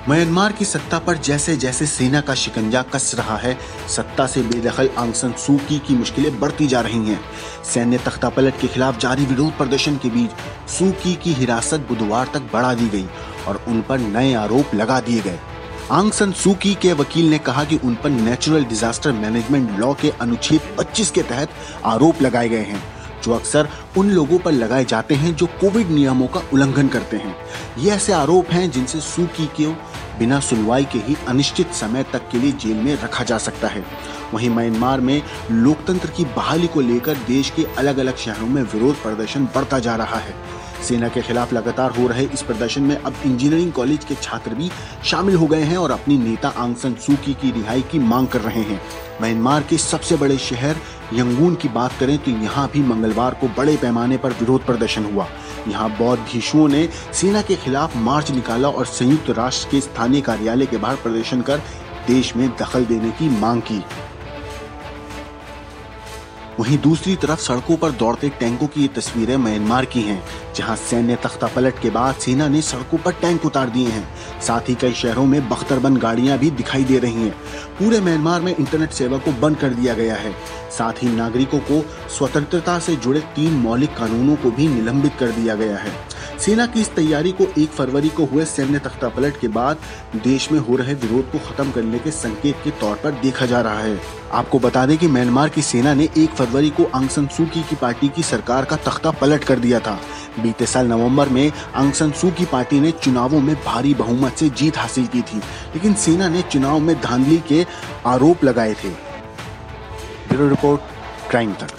Myanmar की सत्ता पर जैसे जैसे सेना का शिकंजा कस रहा है, सत्ता से बेदखल आंग सान सू की मुश्किलें बढ़ती जा रही हैं। सैन्य तख्तापलट के खिलाफ जारी विरोध प्रदर्शन के बीच सू की हिरासत बुधवार तक बढ़ा दी गई और उन पर नए आरोप लगा दिए गए। आंग सान सू की के वकील ने कहा कि उन पर नेचुरल डिजास्टर मैनेजमेंट लॉ के अनुच्छेद 25 के तहत आरोप लगाए गए हैं, जो अक्सर उन लोगों पर लगाए जाते हैं जो कोविड नियमों का उल्लंघन करते हैं। ये ऐसे आरोप हैं जिनसे सू की को बिना सुनवाई के ही अनिश्चित समय तक के लिए जेल में रखा जा सकता है। वहीं म्यांमार में लोकतंत्र की बहाली को लेकर देश के अलग अलग शहरों में विरोध प्रदर्शन बढ़ता जा रहा है। सेना के खिलाफ लगातार हो रहे इस प्रदर्शन में अब इंजीनियरिंग कॉलेज के छात्र भी शामिल हो गए हैं और अपनी नेता आंग सान सू की रिहाई की मांग कर रहे हैं। म्यांमार के सबसे बड़े शहर यंगून की बात करें तो यहाँ भी मंगलवार को बड़े पैमाने पर विरोध प्रदर्शन हुआ। यहाँ बौद्ध भिक्षुओं ने सेना के खिलाफ मार्च निकाला और संयुक्त राष्ट्र के स्थानीय कार्यालय के बाहर प्रदर्शन कर देश में दखल देने की मांग की। वहीं दूसरी तरफ सड़कों पर दौड़ते टैंकों की ये तस्वीरें म्यांमार की हैं, जहां सैन्य तख्तापलट के बाद सेना ने सड़कों पर टैंक उतार दिए हैं। साथ ही कई शहरों में बख्तरबंद गाड़ियां भी दिखाई दे रही हैं। पूरे म्यांमार में इंटरनेट सेवा को बंद कर दिया गया है। साथ ही नागरिकों को स्वतंत्रता से जुड़े 3 मौलिक कानूनों को भी निलंबित कर दिया गया है। सेना की इस तैयारी को 1 फरवरी को हुए सैन्य तख्तापलट के बाद देश में हो रहे विरोध को खत्म करने के संकेत के तौर पर देखा जा रहा है। आपको बता दें कि म्यांमार की सेना ने 1 फरवरी को आंग सान सू की पार्टी की सरकार का तख्ता पलट कर दिया था। बीते साल नवंबर में आंग सान सू की पार्टी ने चुनावों में भारी बहुमत से जीत हासिल की थी, लेकिन सेना ने चुनाव में धांधली के आरोप लगाए थे। ब्यूरो रिपोर्ट, क्राइम तक।